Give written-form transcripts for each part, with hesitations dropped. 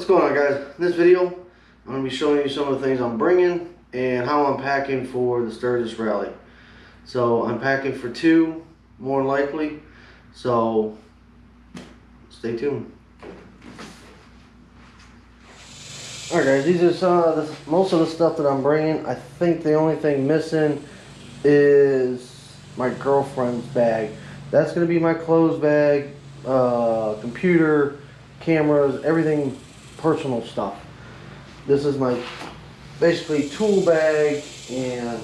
What's going on, guys? In this video, I'm going to be showing you some of the things I'm bringing and how I'm packing for the Sturgis Rally. So I'm packing for 2, more likely, so stay tuned. Alright guys, these are most of the stuff that I'm bringing. I think the only thing missing is my girlfriend's bag. That's going to be my clothes bag, computer, cameras, everything personal stuff. This is my basically tool bag and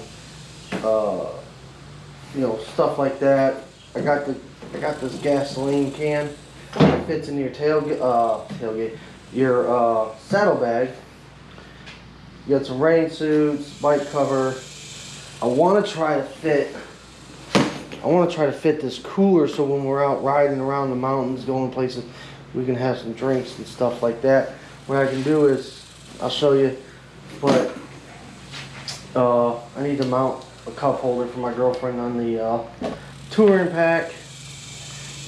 you know, stuff like that. I got this gasoline can that fits in your tailgate, your saddle bag. You got some rain suits, bike cover. I want to try to fit this cooler so when we're out riding around the mountains, going places, we can have some drinks and stuff like that. What I can do is, I'll show you, but I need to mount a cup holder for my girlfriend on the touring pack.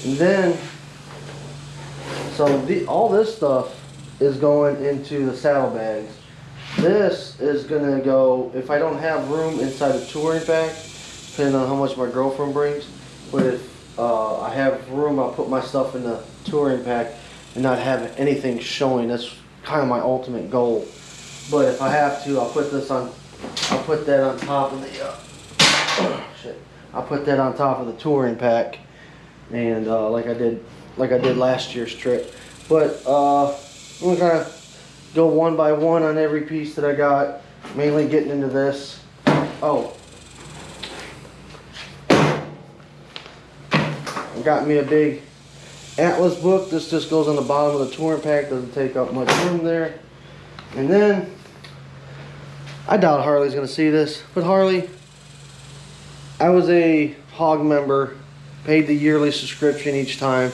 And then, all this stuff is going into the saddlebags. This is gonna go, if I don't have room inside the touring pack, depending on how much my girlfriend brings, but if I have room, I'll put my stuff in the touring pack and not have anything showing. That's kind of my ultimate goal. But if I have to, I'll put that on top of the I'll put that on top of the touring pack, and like I did last year's trip. But I'm gonna kind of go one by one on every piece that I got, mainly getting into this. Oh, I got me a big Atlas book. This just goes on the bottom of the touring pack, doesn't take up much room there. And then, I doubt Harley's gonna see this, but Harley, I was a Hog member, paid the yearly subscription each time.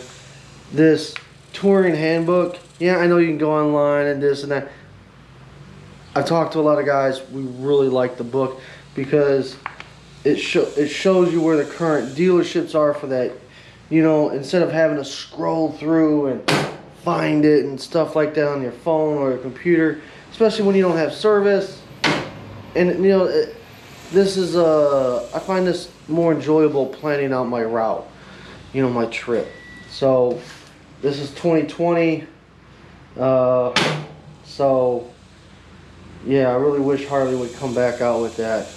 This touring handbook, yeah, I know you can go online and this and that. I've talked to a lot of guys, we really like the book because it shows you where the current dealerships are for that. You know, instead of having to scroll through and find it and stuff like that on your phone or your computer, especially when you don't have service. And you know, this is I find this more enjoyable planning out my route, you know, my trip. So this is 2020. So yeah, I really wish Harley would come back out with that.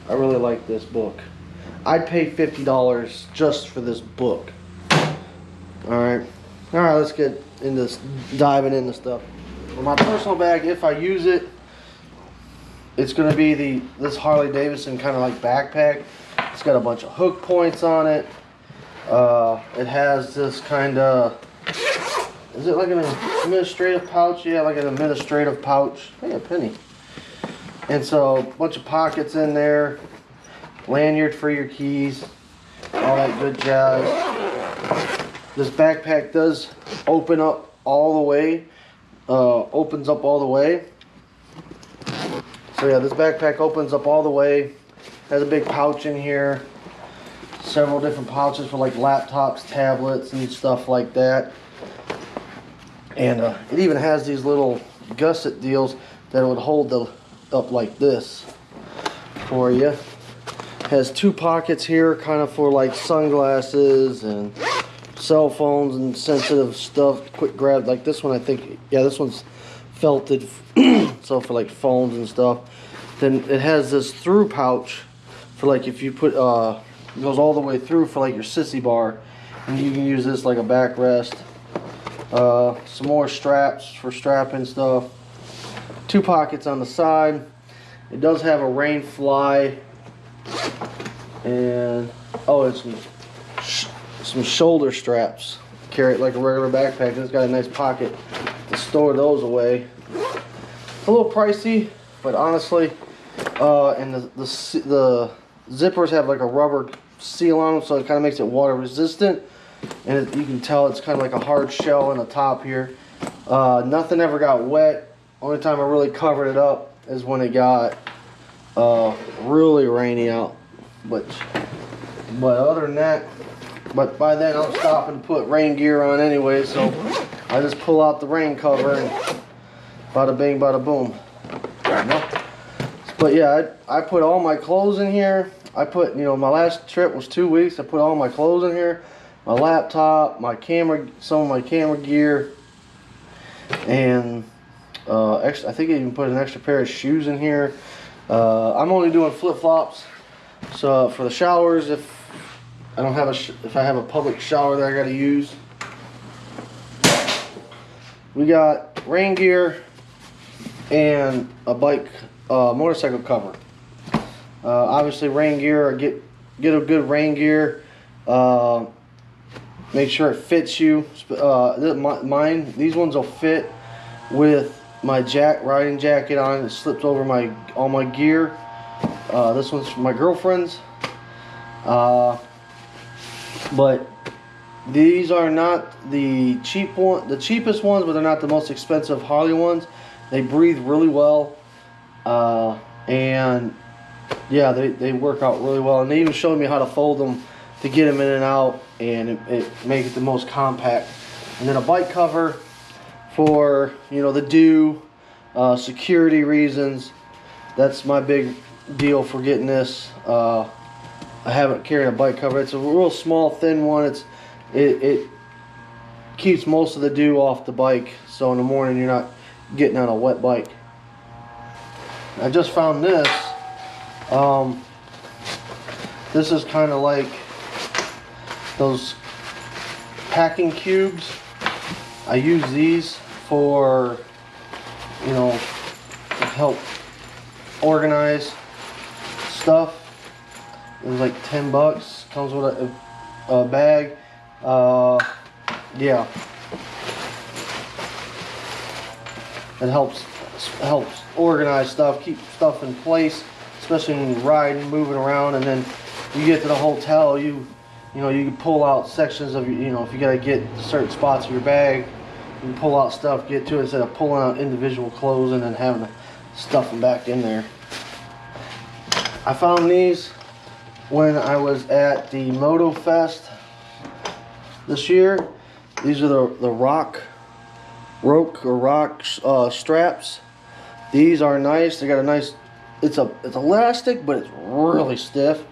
I really like this book. I'd pay $50 just for this book. Alright, let's get into this, diving into stuff. For my personal bag, if I use it, it's going to be this Harley Davidson kind of like backpack. It's got a bunch of hook points on it. It has this kind of, is it like an administrative pouch? Yeah, like an administrative pouch. Hey, a penny. And so, a bunch of pockets in there. Lanyard for your keys, all that good jazz. This backpack does open up all the way, opens up all the way. So yeah, this backpack opens up all the way. Has a big pouch in here, several different pouches for like laptops, tablets, and stuff like that. And it even has these little gusset deals that would hold up like this for you. Has 2 pockets here, kind of for like sunglasses and cell phones and sensitive stuff. Quick grab, like this one, I think, yeah, this one's felted, so for like phones and stuff. Then it has this through pouch for like if you put, it goes all the way through for like your sissy bar, and you can use this like a backrest. Some more straps for strapping stuff. 2 pockets on the side. It does have a rain fly. And it's some shoulder straps. Carry it like a regular backpack. It's got a nice pocket to store those away. It's a little pricey, but honestly, and the zippers have like a rubber seal on them, so it kind of makes it water resistant. And you can tell it's kind of like a hard shell on the top here. Nothing ever got wet. Only time I really covered it up is when it got really rainy out. But other than that, but by then I'll stop and put rain gear on anyway, so I just pull out the rain cover and bada bing, bada boom. But yeah, I put all my clothes in here. I put, you know, my last trip was 2 weeks. I put all my clothes in here, my laptop, my camera, some of my camera gear, and I think I even put an extra pair of shoes in here. I'm only doing flip-flops, so for the showers, if I don't have if I have a public shower that I gotta use. We got rain gear and a bike, motorcycle cover. Obviously rain gear, get a good rain gear. Make sure it fits you. Mine, these ones will fit with my riding jacket on. It slips over all my gear. This one's for my girlfriend's. But these are not the cheapest ones, but they're not the most expensive Harley ones. They breathe really well, and yeah, they work out really well. And they even showed me how to fold them to get them in and out, and it makes it the most compact. And then a bike cover for, you know, the dew, security reasons. That's my big deal for getting this. I haven't carried a bike cover. It's a real small, thin one. It keeps most of the dew off the bike, so in the morning you're not getting on a wet bike. I just found this. This is kind of like those packing cubes. I use these for, you know, to help organize stuff. It was like 10 bucks. Comes with a bag. Yeah. It helps organize stuff, keep stuff in place, especially when you ride and moving around. And then you get to the hotel, you know, you can pull out sections of your, you know, if you gotta get certain spots of your bag, you can pull out stuff, get to it, instead of pulling out individual clothes and then having to stuff them back in there. I found these when I was at the Moto Fest this year. These are the rock straps. These are nice. They got a nice, it's elastic, but it's really stiff,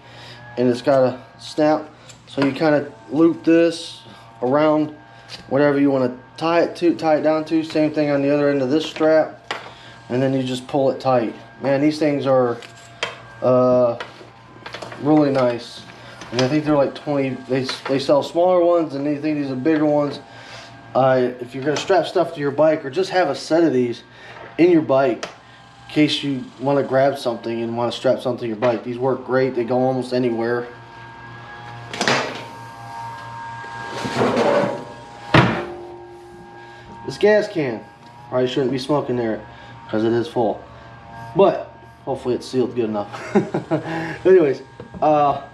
and it's got a snap. So you kind of loop this around whatever you want to tie it down to. Same thing on the other end of this strap, and then you just pull it tight. Man, these things are really nice. And I think they're like 20. They sell smaller ones, and they think these are bigger ones. If you're gonna strap stuff to your bike, or just have a set of these in your bike in case you want to grab something and want to strap something to your bike. These work great. They go almost anywhere. This gas can, probably shouldn't be smoking there because it is full, but hopefully it's sealed good enough. Anyways,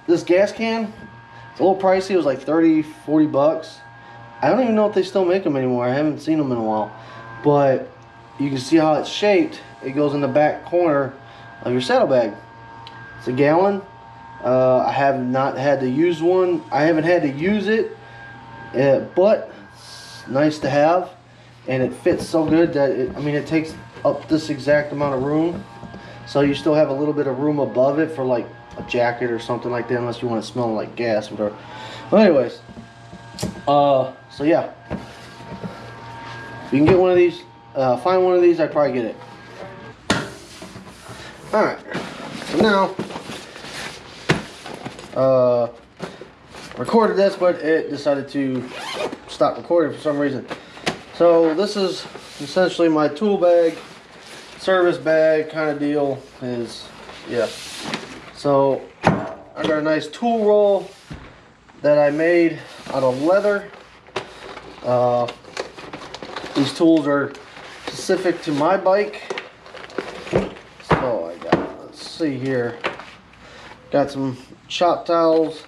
this gas can, it's a little pricey. It was like 30-40 bucks. I don't even know if they still make them anymore. I haven't seen them in a while, but you can see how it's shaped. It goes in the back corner of your saddlebag. It's a gallon. I have not had to use one. I haven't had to use it, but it's nice to have, and it fits so good that it takes up this exact amount of room, so you still have a little bit of room above it for like a jacket or something like that, unless you want to smell like gas, whatever. But anyways, so yeah, if you can get one of these, find one of these, I'd probably get it. Alright, so now, recorded this, but it decided to stop recording for some reason. So this is essentially my tool bag, service bag kind of deal. So I got a nice tool roll that I made out of leather. These tools are specific to my bike. So let's see here. Got some shop towels.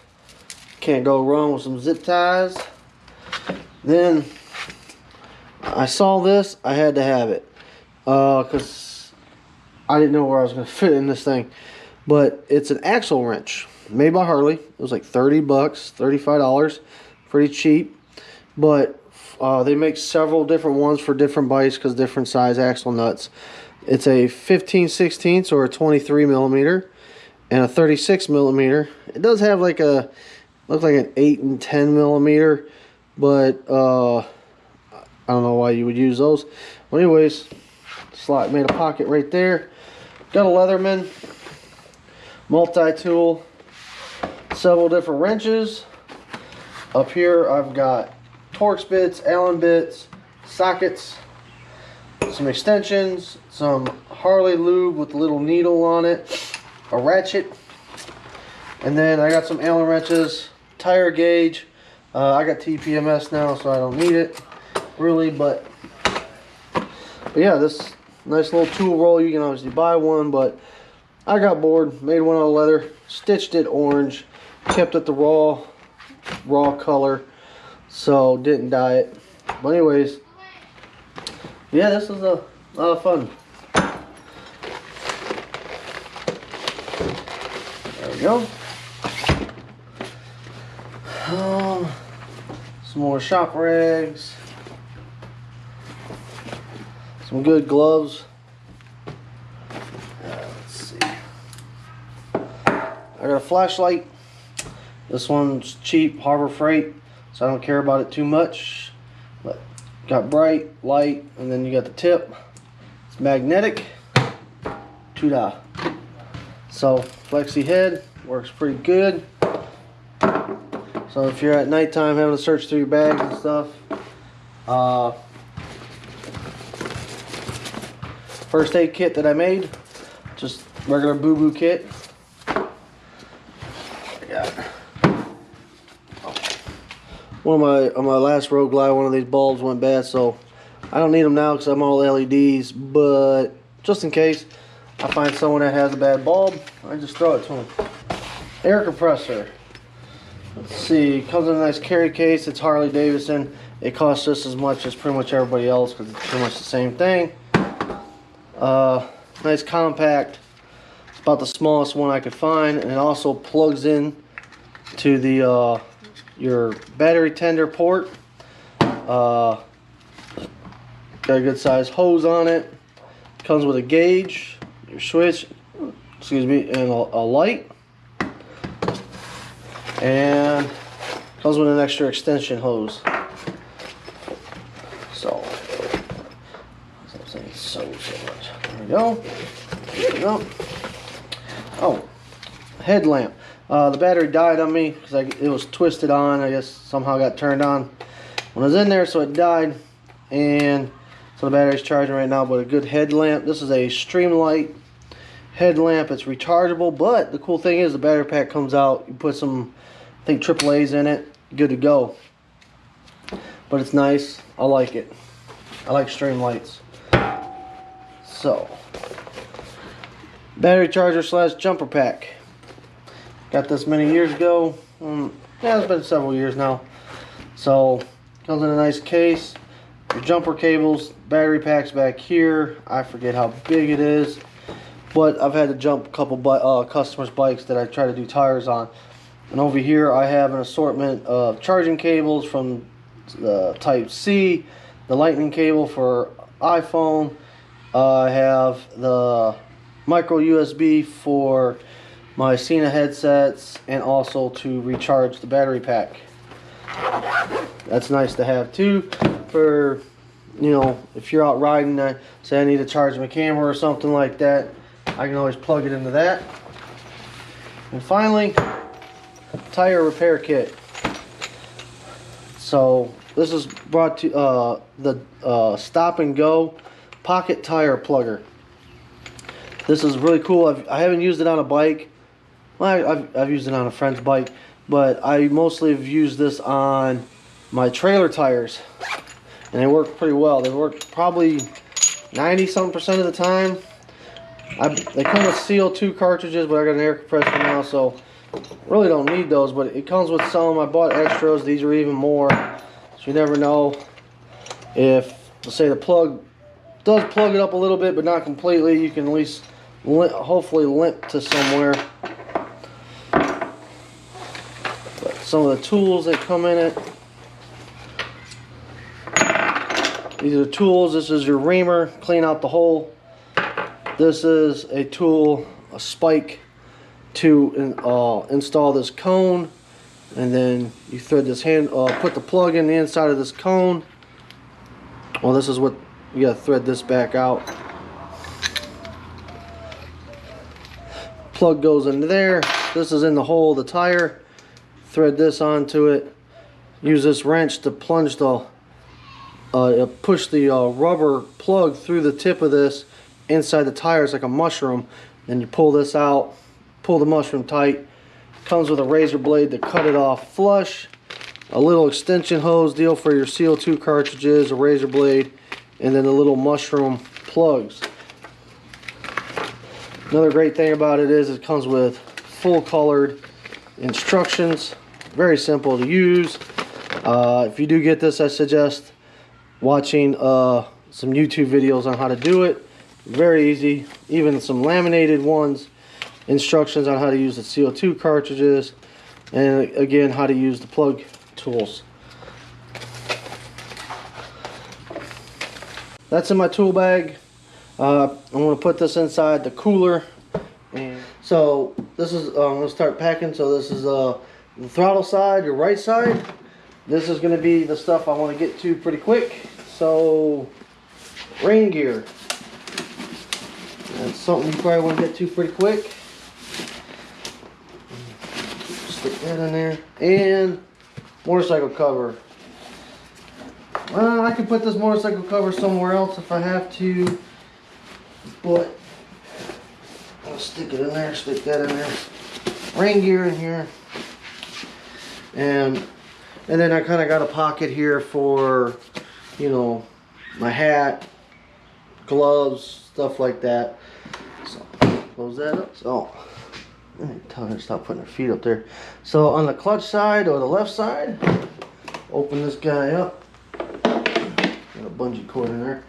Can't go wrong with some zip ties. Then I saw this, I had to have it. Because I didn't know where I was going to fit in this thing. But it's an axle wrench made by Harley. It was like 30 bucks, $35, pretty cheap. But They make several different ones for different bikes because different size axle nuts. It's a 15/16 or a 23 millimeter and a 36 millimeter. It does have like a, looks like an 8 and 10 millimeter, but I don't know why you would use those. Well, anyways, slot made a pocket right there. Got a Leatherman multi-tool, several different wrenches. Up here I've got Torx bits, Allen bits, sockets, some extensions, some Harley lube with a little needle on it, a ratchet, and then I got some Allen wrenches, tire gauge. I got TPMS now, so I don't need it really, but yeah, this nice little tool roll. You can obviously buy one, but I got bored, made one out of leather, stitched it orange, kept it the raw color, so didn't dye it. But anyways, yeah, this is a lot of fun. There we go. Some more shop rags, some good gloves. Let's see. I got a flashlight. This one's cheap, Harbor Freight, so I don't care about it too much. But got bright, light, and then you got the tip. It's magnetic. Tuda. So flexi head works pretty good. So if you're at nighttime having to search through your bags and stuff, first aid kit that I made, just regular boo-boo kit. I got on my last Road Glide, one of these bulbs went bad, so I don't need them now because I'm all LEDs. But just in case I find someone that has a bad bulb, I just throw it to them. Air compressor. Let's see, comes in a nice carry case. It's Harley Davidson. It costs just as much as pretty much everybody else because it's pretty much the same thing. Nice compact. It's about the smallest one I could find, and it also plugs in to the your battery tender port. Got a good size hose on it. Comes with a gauge, your switch, excuse me, and a light. And comes with an extra extension hose. So, I'm saying so much. There we go. There we go. Oh, headlamp. The battery died on me because it was twisted on. I guess somehow got turned on when I was in there, so it died. And so the battery's charging right now. But a good headlamp. This is a Streamlight headlamp. It's rechargeable, but the cool thing is the battery pack comes out. You put some, I think, AAA's in it. Good to go. But it's nice. I like it. I like Streamlights. So, battery charger / jumper pack. Got this many years ago. Yeah, it's been several years now. So, comes in a nice case. Your jumper cables, battery packs back here. I forget how big it is, but I've had to jump a couple customers' bikes that I try to do tires on. And over here I have an assortment of charging cables from the Type-C, the lightning cable for iPhone. I have the micro USB for my Sena headsets, and also to recharge the battery pack. That's nice to have too, for, you know, if you're out riding, say I need to charge my camera or something like that, I can always plug it into that. And finally, tire repair kit. So this is brought to the Stop and Go pocket tire plugger. This is really cool. I haven't used it on a bike. Well, I've used it on a friend's bike, but I mostly have used this on my trailer tires, and they work pretty well. They work probably 90-something% of the time. They come with CO2 cartridges, but I got an air compressor now, so really don't need those. But it comes with some. I bought extras. These are even more, so you never know if, let's say, the plug does plug it up a little bit, but not completely. You can at least hopefully limp to somewhere. But some of the tools that come in it. These are tools. This is your reamer, clean out the hole. This is a tool, a spike to install this cone, and then you thread this put the plug in the inside of this cone. Well, this is what you gotta thread this back out. Plug goes into there. This is in the hole of the tire. Thread this onto it. Use this wrench to plunge the push the rubber plug through the tip of this inside the tire. It's like a mushroom. Then you pull this out, pull the mushroom tight. Comes with a razor blade to cut it off flush, a little extension hose deal for your CO2 cartridges, a razor blade, and then the little mushroom plugs. Another great thing about it is it comes with full colored instructions. Very simple to use. If you do get this, I suggest watching some YouTube videos on how to do it. Very easy. Even some laminated ones. Instructions on how to use the CO2 cartridges. And again, how to use the plug tools. That's in my tool bag. I'm going to put this inside the cooler. And so this is, I'm going to start packing. So this is the throttle side, your right side. This is going to be the stuff I want to get to pretty quick. So, rain gear. That's something you probably want to get to pretty quick. Stick that in there. And motorcycle cover. I could put this motorcycle cover somewhere else if I have to, but I'll stick it in there, stick that in there. Rain gear in here. And then I kind of got a pocket here for, you know, my hat, gloves, stuff like that. So close that up. So tell her to stop putting her feet up there. So on the clutch side or the left side, open this guy up. Got a bungee cord in there.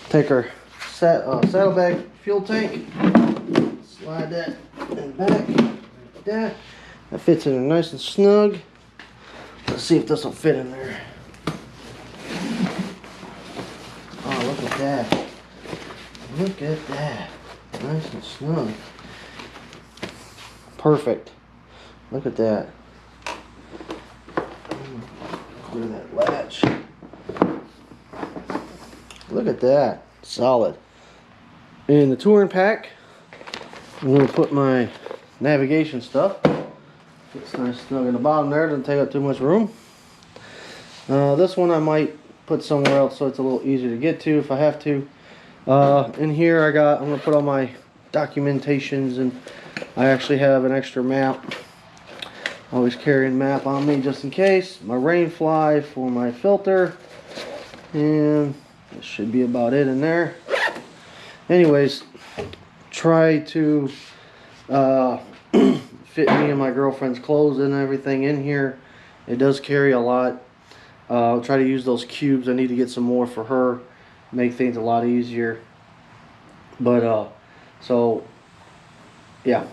Take our saddlebag fuel tank. Slide that in the back like that. That fits in there nice and snug. Let's see if this will fit in there. Oh, look at that. Look at that. Nice and snug. Perfect. Look at that. Clear that latch. Look at that. Solid. In the touring pack, I'm going to put my navigation stuff. It's nice snug in the bottom there, doesn't take up too much room. This one I might put somewhere else so it's a little easier to get to if I have to. In here I'm going to put all my documentations, and I actually have an extra map. Always carry a map on me just in case. My rain fly for my filter. And this should be about it in there. Anyways, try to fit me and my girlfriend's clothes and everything in here. It does carry a lot. I'll try to use those cubes. I need to get some more for her. Make things a lot easier. But so yeah,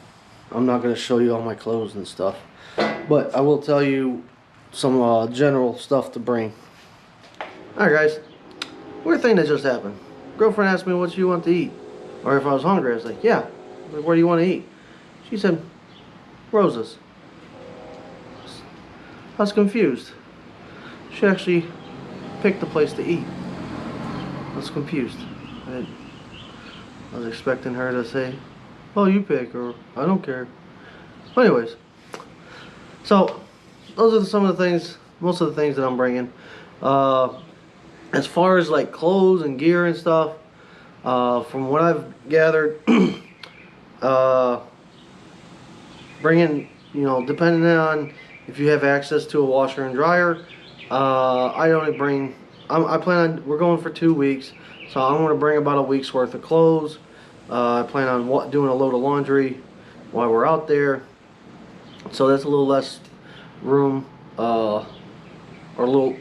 I'm not going to show you all my clothes and stuff, but I will tell you some general stuff to bring. Alright guys, weird thing that just happened. Girlfriend asked me what she wanted to eat, or if I was hungry. I was like, yeah. Like, where do you want to eat? She said, Rosa's. I was confused. She actually picked the place to eat. I was confused. I was expecting her to say, oh, you pick, or I don't care. But anyways, so those are some of the things, most of the things that I'm bringing. As far as like clothes and gear and stuff, from what I've gathered, bringing, you know, depending on if you have access to a washer and dryer, I only bring, I plan on, we're going for 2 weeks, so I'm going to bring about a week's worth of clothes. I plan on doing a load of laundry while we're out there, so that's a little less room, or a little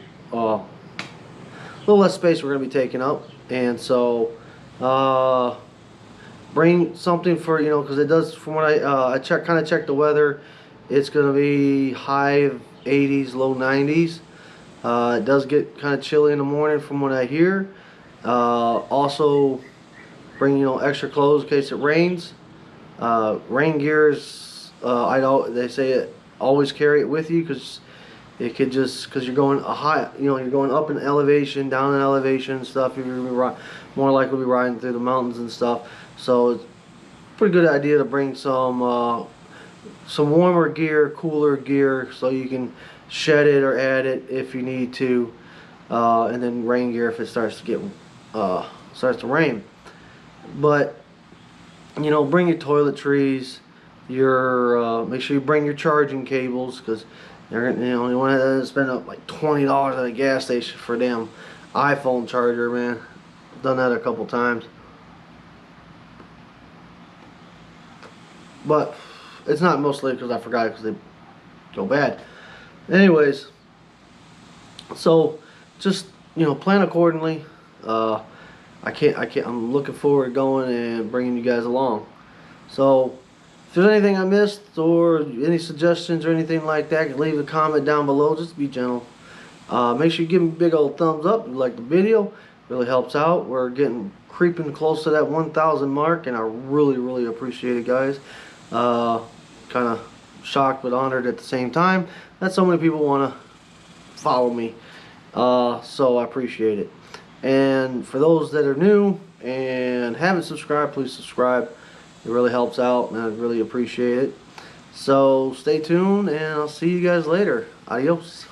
less space we're going to be taking up. And so bring something for, you know, because it does, from what I kind of checked the weather, it's going to be high 80s, low 90s. It does get kind of chilly in the morning from what I hear. Also, bring extra clothes in case it rains. Rain gear is they say it always carry it with you because it could because you're going a high, you're going up in elevation, down in elevation and stuff. You're gonna be more likely to be riding through the mountains and stuff. So it's a pretty good idea to bring some warmer gear, cooler gear, so you can shed it or add it if you need to, and then rain gear if it starts to rain. But bring your toiletries, make sure you bring your charging cables, because you want to spend up like $20 at a gas station for a damn iPhone charger, man. I've done that a couple times. But it's not mostly because I forgot, because they go bad. Anyways, so just plan accordingly. I'm looking forward to going and bringing you guys along. So if there's anything I missed or any suggestions or anything like that, leave a comment down below. Just be gentle. Make sure you give me a big old thumbs up if you like the video. Really helps out. We're creeping close to that 1,000 mark, and I really appreciate it, guys. Kind of shocked but honored at the same time that so many people want to follow me. So I appreciate it. And for those that are new and haven't subscribed, please subscribe. It really helps out, and I really appreciate it. So stay tuned, and I'll see you guys later. Adios.